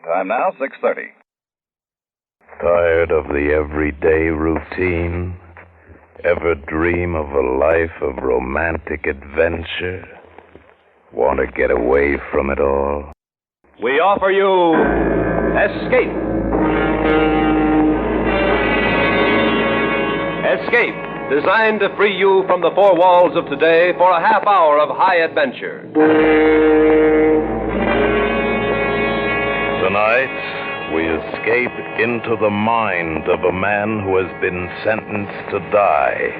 Time now, 6:30. Tired of the everyday routine? Ever dream of a life of romantic adventure? Want to get away from it all? We offer you Escape. Escape, designed to free you from the four walls of today for a half hour of high adventure. Tonight, we escape into the mind of a man who has been sentenced to die.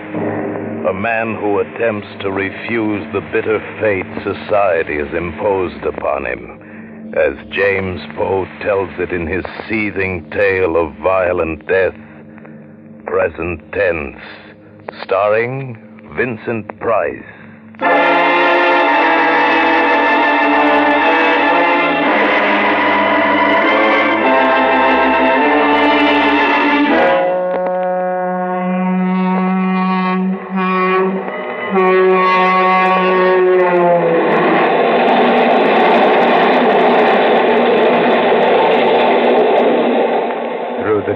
A man who attempts to refuse the bitter fate society has imposed upon him, as James Poe tells it in his seething tale of violent death, Present Tense, starring Vincent Price.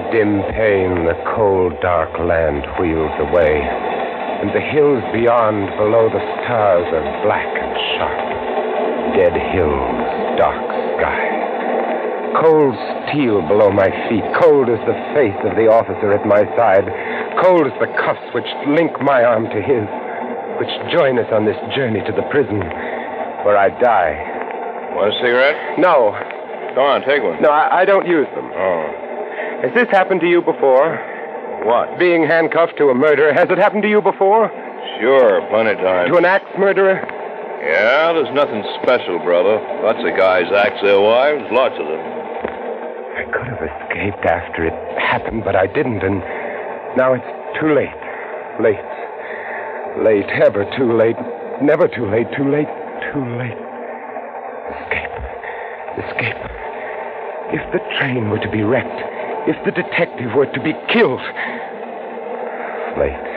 Dim pain, the cold, dark land wheels away, and the hills beyond, below the stars, are black and sharp. Dead hills, dark sky. Cold steel below my feet, cold as the face of the officer at my side, cold as the cuffs which link my arm to his, which join us on this journey to the prison where I die. Want a cigarette? No. Go on, take one. No, I don't use them. Oh. Has this happened to you before? What? Being handcuffed to a murderer. Has it happened to you before? Sure, plenty of times. To an axe murderer? Yeah, there's nothing special, brother. Lots of guys axe their wives, lots of them. I could have escaped after it happened, but I didn't, and now it's too late. Late. Late, ever too late. Never too late, too late, too late. Escape. Escape. If the train were to be wrecked, if the detective were to be killed. Late.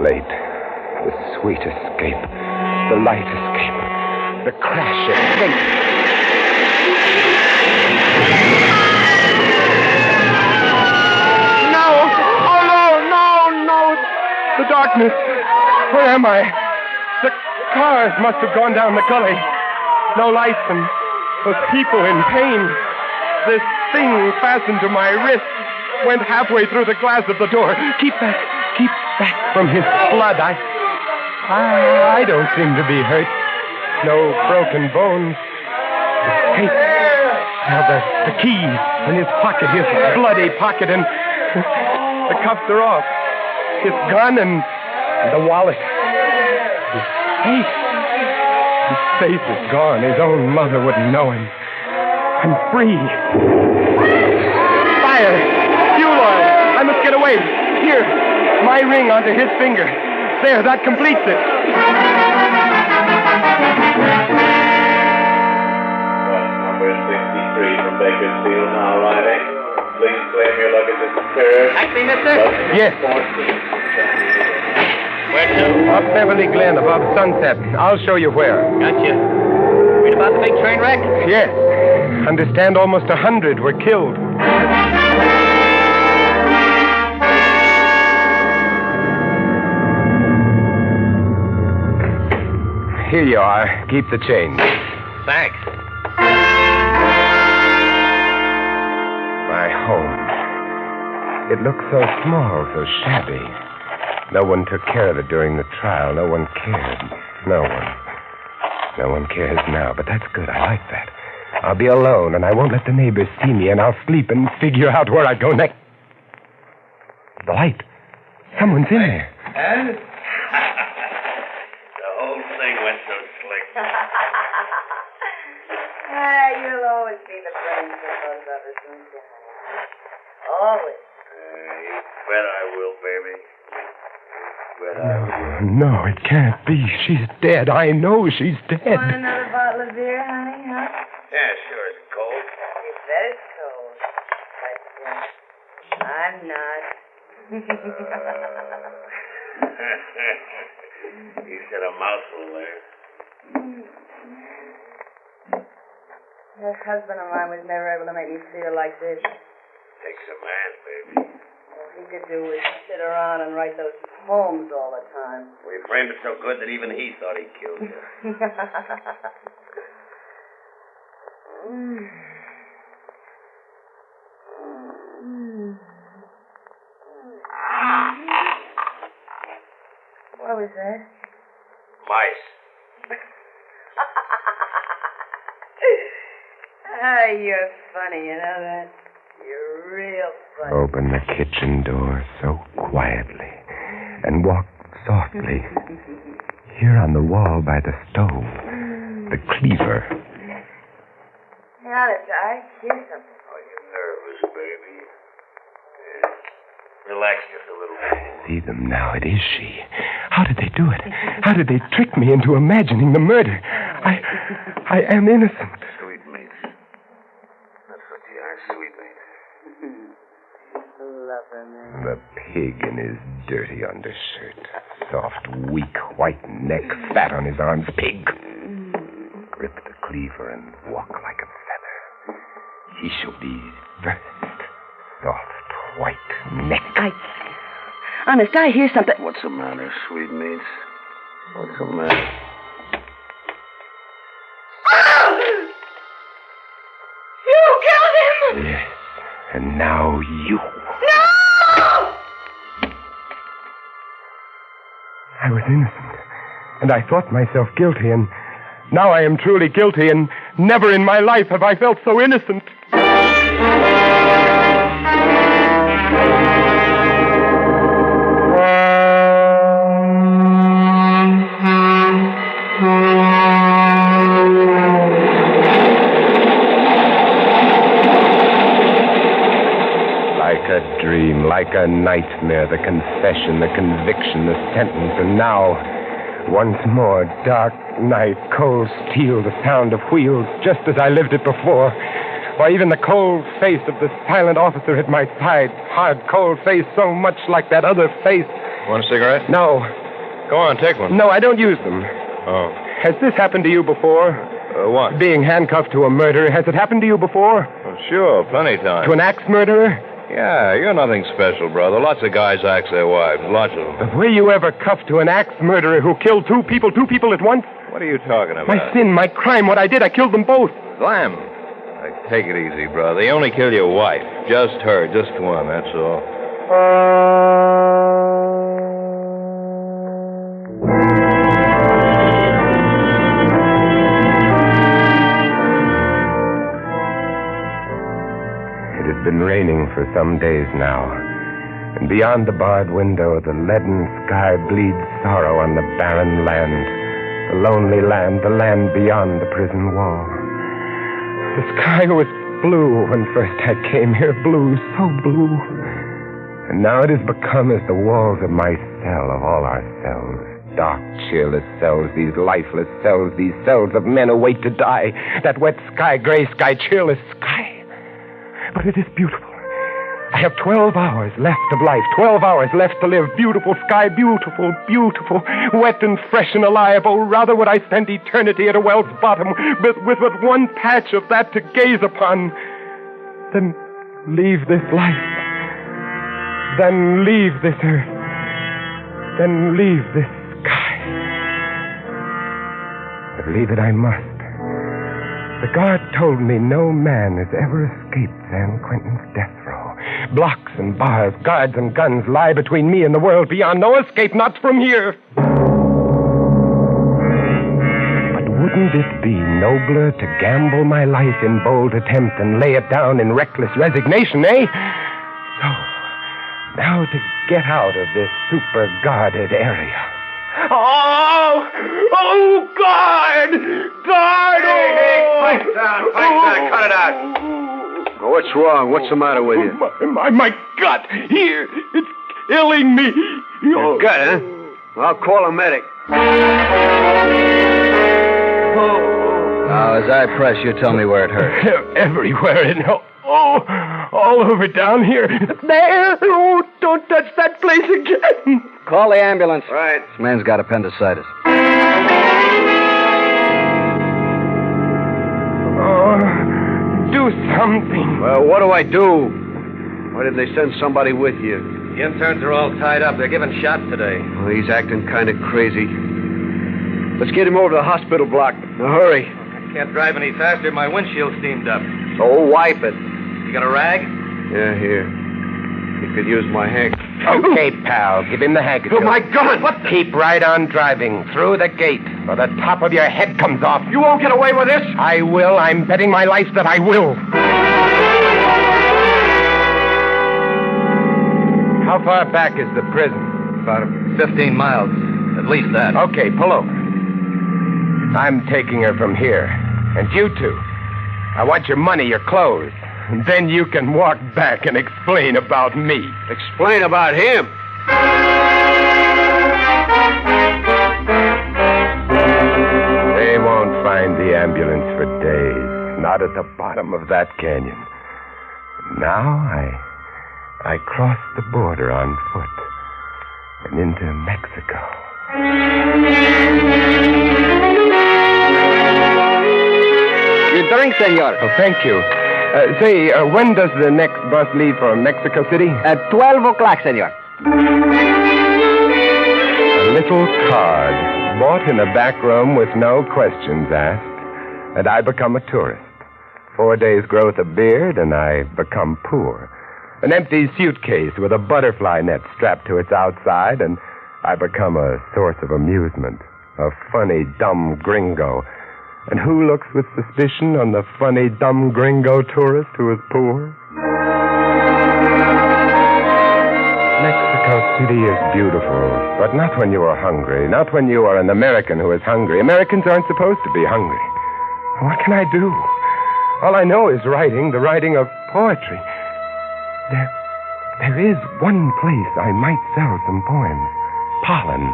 Late. The sweet escape. The light escape. The crash escape. No! Oh, no! The darkness. Where am I? The cars must have gone down the gully. No lights and those people in pain. This thing fastened to my wrist went halfway through the glass of the door. Keep back from his blood. I don't seem to be hurt. No broken bones. Escape. Now the keys in his pocket, his bloody pocket, and the cuffs are off. His gun and the wallet. His face. His face is gone. His own mother wouldn't know him. I'm free. Fire! Fuel oil! I must get away. Here, my ring onto his finger. There, that completes it. Number 63 from Bakersfield now arriving. Please claim your luggage as secured. Taxi, mister? Yes. Where to? Up Beverly Glen, above Sunset. I'll show you where. Gotcha. Read about the big train wreck? Yes. Understand almost 100 were killed. Here you are. Keep the change. Thanks. My home. It looked so small, so shabby. No one took care of it during the trial. No one cared. No one. No one cares now, but that's good. I like that. I'll be alone, and I won't let the neighbors see me, and I'll sleep and figure out where I go next. The light. Someone's in there. And? The whole thing went so slick. You'll always be the brains of those others, won't you? Always. You bet I will, baby. Bet I will. No, it can't be. She's dead. I know she's dead. Want another bottle of beer, honey, huh? Yeah, sure, it's cold. You bet it's cold. But I'm not. You said a mouthful there. That husband of mine was never able to make me feel like this. Takes a man, baby. All he could do was sit around and write those poems all the time. We framed it so good that even he thought he killed you. What was that? Mice. You're funny, you know that? You're real funny. Open the kitchen door so quietly and walk softly. Here on the wall by the stove, the cleaver. Hey, honest, I hear something. Are you nervous, baby? Yes. Relax just a little bit. See them now. It is she. How did they do it? How did they trick me into imagining the murder? I am innocent. Sweetmeats. That's what you are, sweetmeats. Love her, man. The pig in his dirty undershirt. Soft, weak, white neck, fat on his arms. Pig. Grip the cleaver and walk like a feather. He shall be first. Soft, white neck. Honest, I hear something. What's the matter, sweetmeats? What's the matter? You killed him! Yes, and now you. No! I was innocent, and I thought myself guilty, and now I am truly guilty, and never in my life have I felt so innocent. Like a dream, like a nightmare, the confession, the conviction, the sentence, and now, once more, dark night, cold steel, the sound of wheels, just as I lived it before. Why, even the cold face of the silent officer at my side, hard, cold face, so much like that other face. Want a cigarette? No, Go on, take one. no, I don't use them. Oh. Has this happened to you before? What? Being handcuffed to a murderer, has it happened to you before? Oh, sure, plenty of times. To an axe murderer? Yeah, you're nothing special, brother. Lots of guys axe their wives. Lots of them. But were you ever cuffed to an axe murderer who killed two people at once? What are you talking about? My sin, my crime, what I did, I killed them both. Slam. Take it easy, brother. You only killed your wife. Just her, just one, that's all. It has been raining for some days now, and beyond the barred window, the leaden sky bleeds sorrow on the barren land, the lonely land, the land beyond the prison wall. The sky was blue when first I came here, blue, so blue. And now it has become as the walls of my cell, of all our cells. Dark, cheerless cells, these lifeless cells, these cells of men who wait to die. That wet sky, gray sky, cheerless sky. But it is beautiful. I have 12 hours left of life, 12 hours left to live. Beautiful sky, beautiful, beautiful, wet and fresh and alive. Oh, rather would I spend eternity at a well's bottom with but one patch of that to gaze upon than leave this life, than leave this earth, than leave this sky. But leave it I must. The guard told me no man has ever escaped San Quentin's death row. Blocks and bars, guards and guns lie between me and the world beyond. No escape, not from here. But wouldn't it be nobler to gamble my life in bold attempt and lay it down in reckless resignation, eh? So, now to get out of this super-guarded area. Oh, guard! Guard! Hey, pipe down, cut it out. Oh, what's wrong? What's the matter with you? My gut, here, it's killing me. Your gut, huh? I'll call a medic. Now, as I press, you tell me where it hurts. Everywhere, all over down here. There! Oh, don't touch that place again. Call the ambulance. Right. This man's got appendicitis. Oh, something. Well, what do I do? Why didn't they send somebody with you? The interns are all tied up. They're giving shots today. Well, he's acting kind of crazy. Let's get him over to the hospital block. Now, hurry. I can't drive any faster. My windshield's steamed up. So wipe it. You got a rag? Yeah, here. You could use my handkerchief. Okay, pal. Give him the handkerchief. Oh, my God! What the... Keep right on driving through the gate, or the top of your head comes off. You won't get away with this? I will. I'm betting my life that I will. How far back is the prison? About 15 miles. At least that. Okay, pull over. I'm taking her from here. And you two. I want your money, your clothes. And then you can walk back and explain about me. Explain about him. They won't find the ambulance for days. Not at the bottom of that canyon. Now I crossed the border on foot and into Mexico. You drink, senor. Oh, thank you. Say, when does the next bus leave for Mexico City? At 12 o'clock, senor. A little card, bought in a back room with no questions asked, and I become a tourist. 4 days' growth of beard, and I become poor. An empty suitcase with a butterfly net strapped to its outside, and I become a source of amusement. A funny, dumb gringo. And who looks with suspicion on the funny, dumb gringo tourist who is poor? Mexico City is beautiful, but not when you are hungry. Not when you are an American who is hungry. Americans aren't supposed to be hungry. What can I do? All I know is writing, the writing of poetry. There is one place I might sell some poems. Pollen.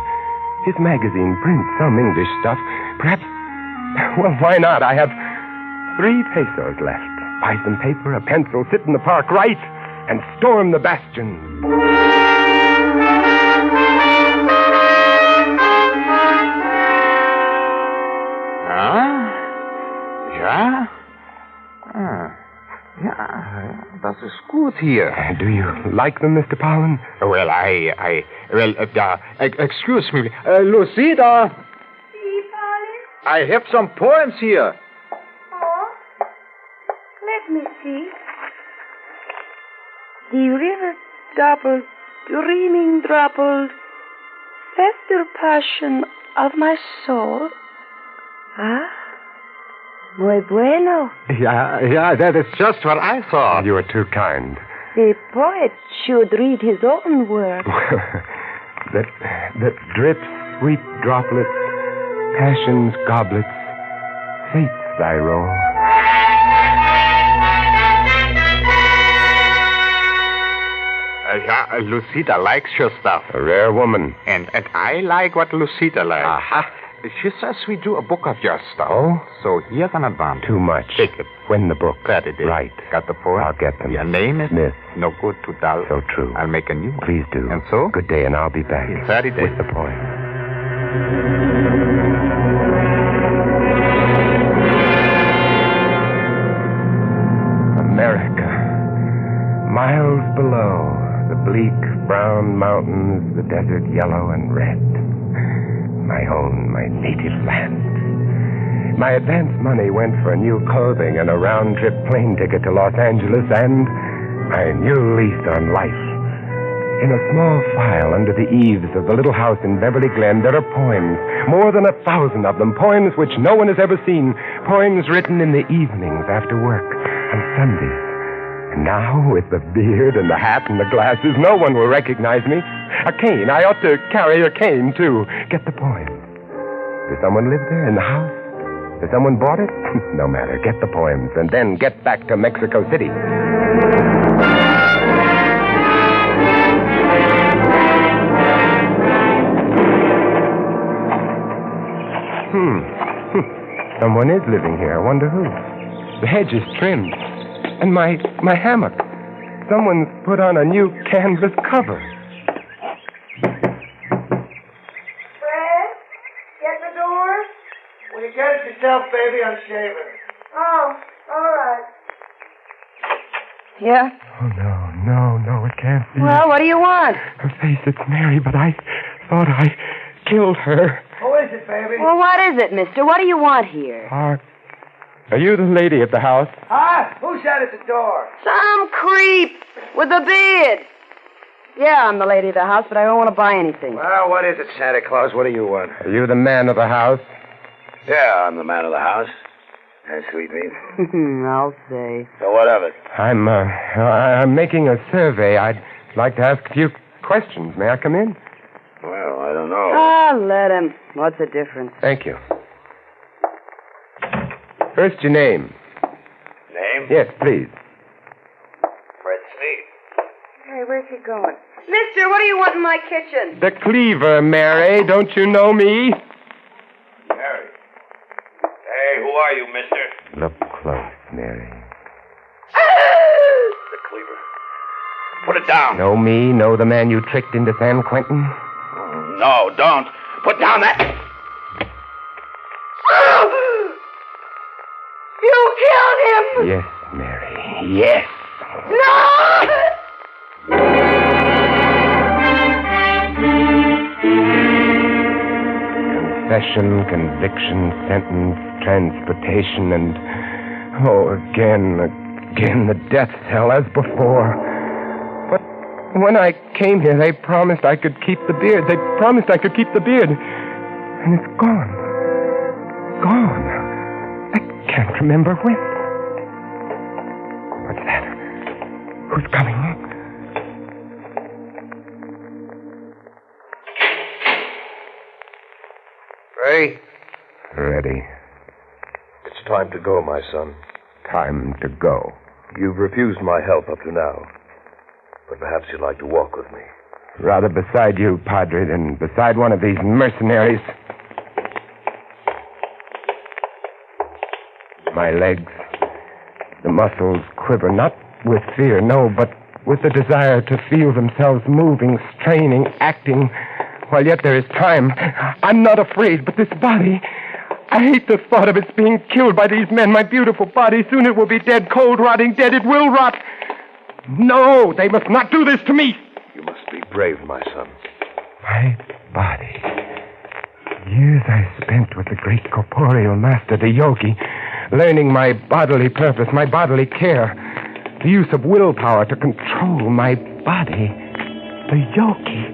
His magazine prints some English stuff. Perhaps... Well, why not? I have 3 pesos left. Buy some paper, a pencil, sit in the park, write, and storm the bastion. Ja? Ja, das ist gut hier. Do you like them, Mr. Pollen? Well, excuse me. Lucida, I have some poems here. Oh, let me see. The river doubled, dreaming troubled, fester passion of my soul. Ah, muy bueno. Yeah, that is just what I thought. You are too kind. The poet should read his own work. that drips sweet droplets, passion's goblets, fate's thy roll. Lucida likes your stuff. A rare woman. And I like what Lucida likes. Aha. She says we do a book of your stuff. Oh? So here's an advance. Too much. Take it. When the book. That it is. Right. Got the poem? I'll get them. Your name is? Smith. No good, $2. So true. I'll make a new one. Please do. And so? Good day, and I'll be back. In 30 days. With the poem. America. Miles below, the bleak brown mountains, the desert yellow and red. My own, my native land. My advance money went for new clothing and a round-trip plane ticket to Los Angeles and my new lease on life. In a small file under the eaves of the little house in Beverly Glen, there are poems, more than 1,000 of them, poems which no one has ever seen, poems written in the evenings after work, on Sundays. And now, with the beard and the hat and the glasses, no one will recognize me. A cane. I ought to carry a cane, too. Get the poems. Does someone live there in the house? Has someone bought it? No matter. Get the poems, and then get back to Mexico City. Someone is living here. I wonder who. The hedge is trimmed. And my hammock. Someone's put on a new canvas cover. Fred, get the door. When you get it yourself, baby, I'm shaving. Oh, all right. Yeah? Oh, no, it can't be. Well, what do you want? Her face, it's Mary, but I thought I killed her. Who is it, baby? Well, what is it, mister? What do you want here? Are you the lady at the house? Huh? Who's that at the door? Some creep with a beard. Yeah, I'm the lady of the house, but I don't want to buy anything. Well, what is it, Santa Claus? What do you want? Are you the man of the house? Yeah, I'm the man of the house. That's sweetmeat. I'll say. So what of it? I'm making a survey. I'd like to ask a few questions. May I come in? Well, I don't know. Ah, let him. What's the difference? Thank you. First, your name. Name? Yes, please. Fred Sneed. Hey, where's he going? Mister, what do you want in my kitchen? The cleaver, Mary. Don't you know me? Mary. Hey, who are you, mister? Look close, Mary. The cleaver. Put it down. Know me? Know the man you tricked into San Quentin? No, don't. Put down that... You killed him! Yes, Mary. Yes. No! Confession, conviction, sentence, transportation, and... again, the death cell as before. But when I came here, they promised I could keep the beard. They promised I could keep the beard. And it's gone. Gone. I can't remember when. What's that? Who's coming? Ready? Ready. It's time to go, my son. Time to go. You've refused my help up to now. But perhaps you'd like to walk with me. Rather beside you, Padre, than beside one of these mercenaries. My legs, the muscles quiver, not with fear, no, but with the desire to feel themselves moving, straining, acting, while yet there is time. I'm not afraid, but this body, I hate the thought of its being killed by these men. My beautiful body, soon it will be dead, cold, rotting dead. It will rot. No, they must not do this to me. You must be brave, my son. My body. Years I spent with the great corporeal master, the yogi, learning my bodily purpose, my bodily care, the use of willpower to control my body. The yogi.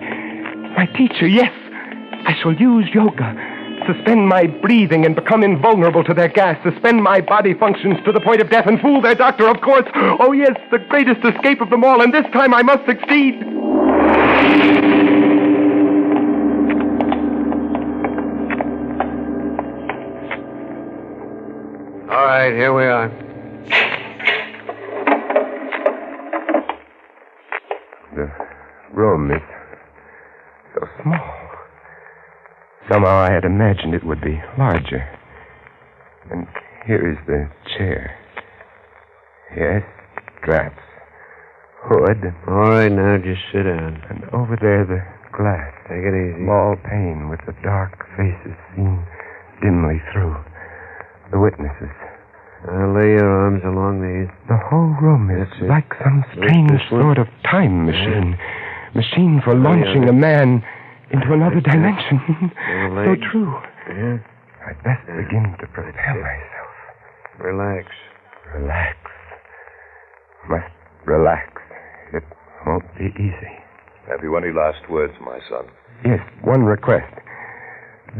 My teacher, yes. I shall use yoga. Suspend my breathing and become invulnerable to their gas. Suspend my body functions to the point of death and fool their doctor, of course. Oh, yes, the greatest escape of them all, and this time I must succeed. All right, here we are. The room is so small. Somehow I had imagined it would be larger. And here is the chair. Yes, straps. Hood. All right, now just sit down. And over there, the glass. Take it easy. Small pane with the dark faces seen dimly through. The witnesses. Now lay your arms along these. The whole room is like some strange sort of time machine. Machine for launching a man into another dimension. So true. Yeah. I'd best begin to prepare myself. Relax. Relax. Must relax. It won't be easy. Have you any last words, my son? Yes, one request.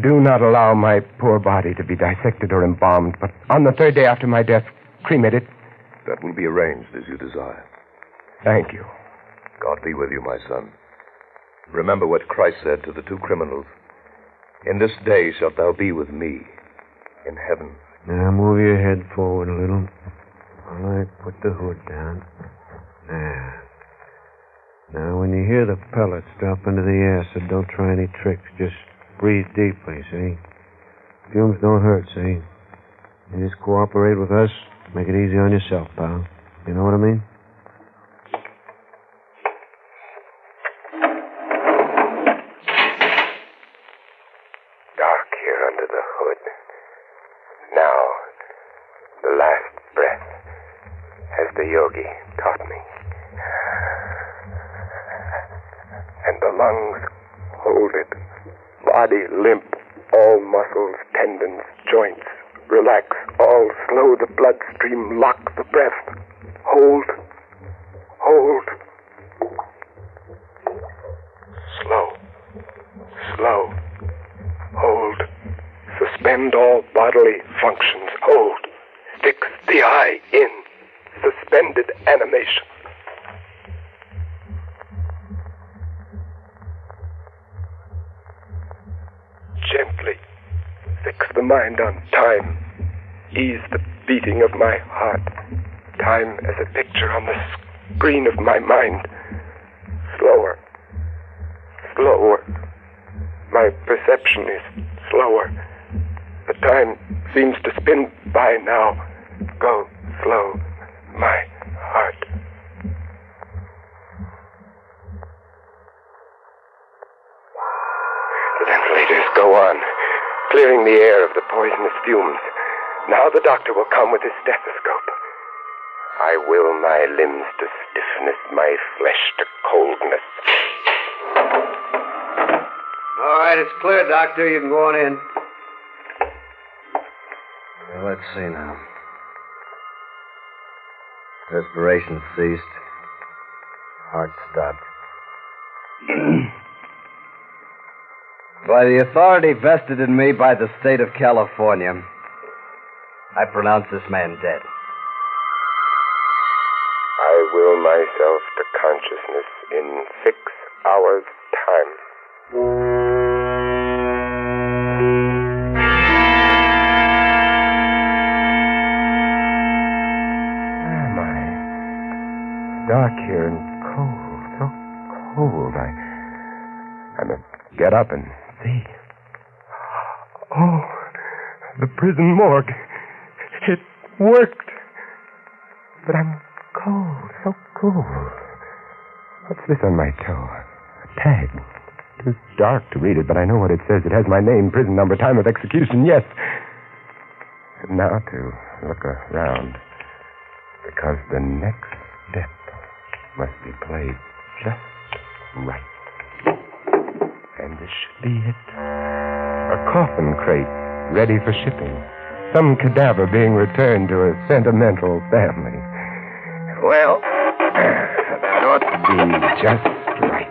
Do not allow my poor body to be dissected or embalmed, but on the third day after my death, cremate it. That will be arranged as you desire. Thank you. God be with you, my son. Remember what Christ said to the two criminals. In this day shalt thou be with me in heaven. Now move your head forward a little. All right, put the hood down. There. Now, when you hear the pellets drop into the acid, don't try any tricks. Just breathe deeply, see? Fumes don't hurt, see? You just cooperate with us. Make it easy on yourself, pal. You know what I mean? Dark here under the hood. Now, the last breath. as the yogi taught me. And the lungs hold it. Body limp, all muscles, tendons, joints. Relax, all slow the bloodstream, lock the breath. Hold. Slow. Hold. Suspend all bodily functions. Hold. Fix the eye in. Suspended animation. Gently fix the mind on time. Ease the beating of my heart. Time as a picture on the screen of my mind. Slower. My perception is slower. The time seems to spin by now. Go slow, my heart. The ventilators go on, clearing the air of the poisonous fumes. Now the doctor will come with his stethoscope. I will my limbs to stiffness, my flesh to coldness. All right, it's clear, Doctor. You can go on in. Well, let's see now. Respiration ceased. Heart stopped. By the authority vested in me by the state of California, I pronounce this man dead. I will myself to consciousness in 6 hours' time. Dark here and cold, so cold. I must get up and see. Oh, the prison morgue. It worked. But I'm cold, so cold. What's this on my toe? A tag. Too dark to read it, but I know what it says. It has my name, prison number, time of execution, yes. And now to look around. Because the next step must be played just right. And this should be it. A coffin crate ready for shipping. Some cadaver being returned to a sentimental family. Well, that ought to be just right.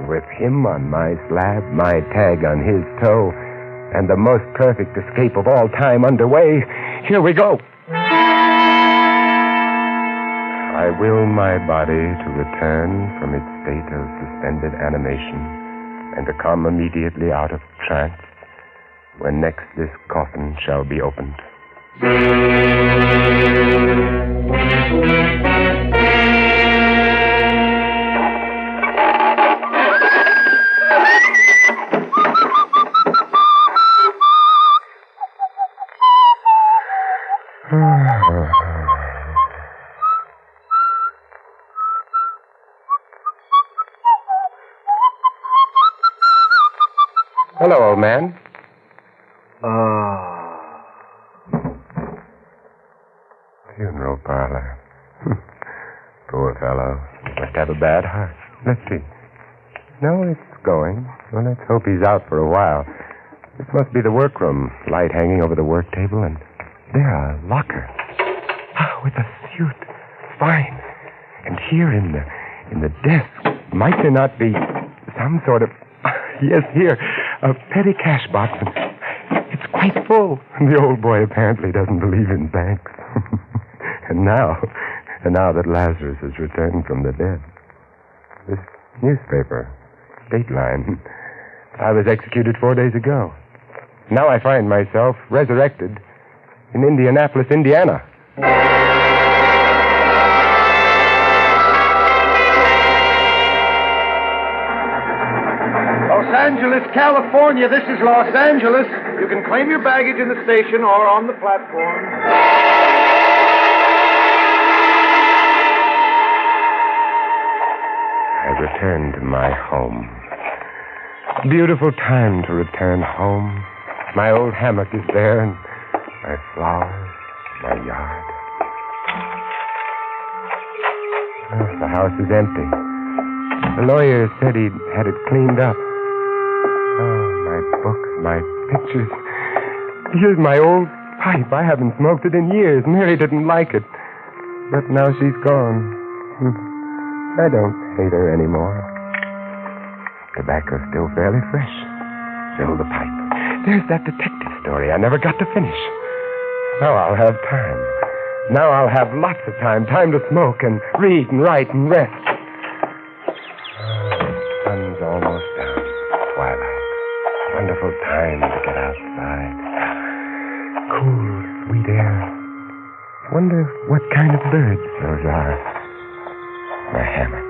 With him on my slab, my tag on his toe, and the most perfect escape of all time underway, here we go. I will my body to return from its state of suspended animation and to come immediately out of trance when next this coffin shall be opened. Hello, old man. Funeral parlor. Poor fellow. Must have a bad heart. Let's see. No, it's going. Well, let's hope he's out for a while. This must be the workroom. Light hanging over the work table, and there a locker. With a suit. Fine. And here in the desk, might there not be some sort of... Yes, here. A petty cash box, and it's quite full. The old boy apparently doesn't believe in banks. and now that Lazarus has returned from the dead, this newspaper, Dateline, I was executed 4 days ago. Now I find myself resurrected in Indianapolis, Indiana. Los Angeles, California. This is Los Angeles. You can claim your baggage in the station or on the platform. I return to my home. Beautiful time to return home. My old hammock is there, and my flowers, my yard. The house is empty. The lawyer said he'd had it cleaned up. Oh, my books, my pictures. Here's my old pipe. I haven't smoked it in years. Mary didn't like it. But now she's gone. I don't hate her anymore. Tobacco's still fairly fresh. Fill the pipe. There's that detective story I never got to finish. Now I'll have time. Now I'll have lots of time. Time to smoke and read and write and rest. Oh, the sun's almost down. Twilight. Wonderful time to get outside. Cool, sweet air. Wonder what kind of birds those are. My hammock.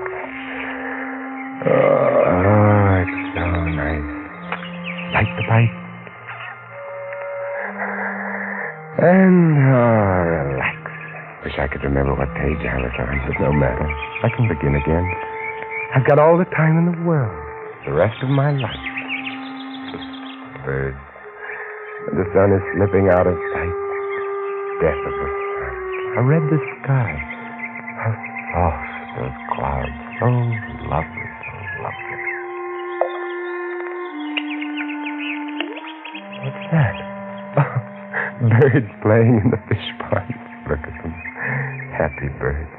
Oh, it's so nice. Light the pipe. And, relax. Wish I could remember what page I was on, but no matter. I can begin again. I've got all the time in the world. The rest of my life. Birds. And the sun is slipping out of sight. Death of the sun. How red the sky. How soft those clouds. So lovely, so lovely. What's that? Birds playing in the fish pond. Look at them. Happy birds.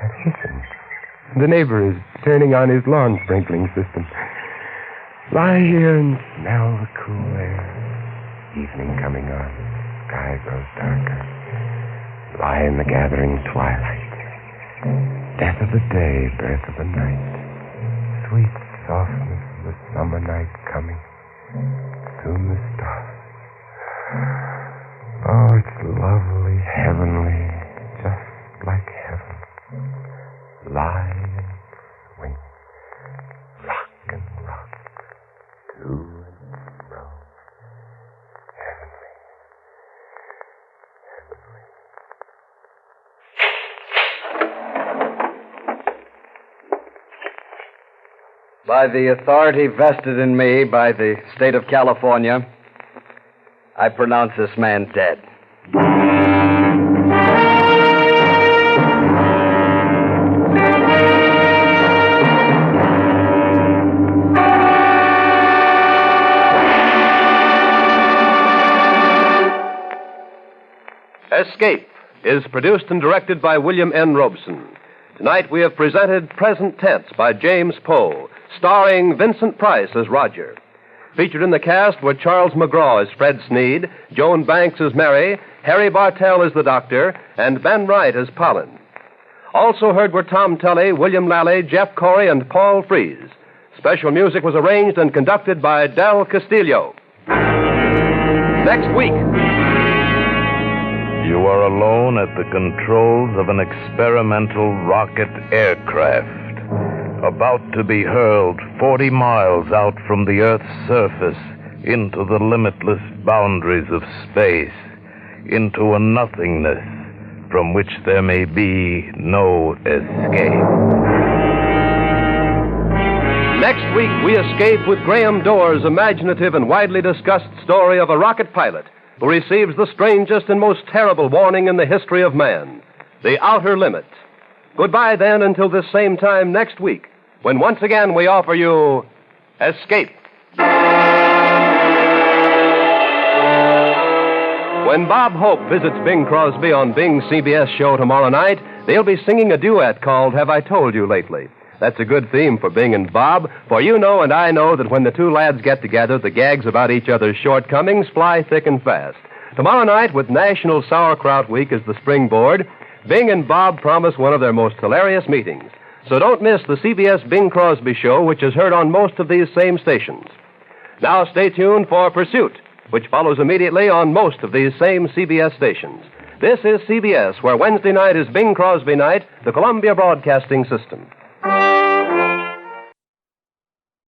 And hissing. The neighbor is turning on his lawn sprinkling system. Lie here and smell the cool air. Evening coming on. Sky grows darker. Lie in the gathering twilight. Death of the day, birth of the night. Sweet softness of the summer night coming. Soon the stars. Oh, it's lovely, heavenly, just like heaven. Lie and swing, rock and rock, to and fro. Heavenly, heavenly. By the authority vested in me by the state of California, I pronounce this man dead. Escape is produced and directed by William N. Robeson. Tonight we have presented Present Tense by James Poe, starring Vincent Price as Roger. Featured in the cast were Charles McGraw as Fred Sneed, Joan Banks as Mary, Harry Bartell as the Doctor, and Ben Wright as Pollen. Also heard were Tom Tully, William Lally, Jeff Corey, and Paul Frees. Special music was arranged and conducted by Del Castillo. Next week. You are alone at the controls of an experimental rocket aircraft, about to be hurled 40 miles out from the Earth's surface into the limitless boundaries of space, into a nothingness from which there may be no escape. Next week, we escape with Graham Doer's imaginative and widely discussed story of a rocket pilot who receives the strangest and most terrible warning in the history of man, the outer limit. Goodbye, then, until this same time next week, when once again we offer you Escape. When Bob Hope visits Bing Crosby on Bing's CBS show tomorrow night, they'll be singing a duet called Have I Told You Lately? That's a good theme for Bing and Bob, for you know and I know that when the two lads get together, the gags about each other's shortcomings fly thick and fast. Tomorrow night, with National Sauerkraut Week as the springboard, Bing and Bob promise one of their most hilarious meetings. So don't miss the CBS Bing Crosby Show, which is heard on most of these same stations. Now stay tuned for Pursuit, which follows immediately on most of these same CBS stations. This is CBS, where Wednesday night is Bing Crosby night, the Columbia Broadcasting System.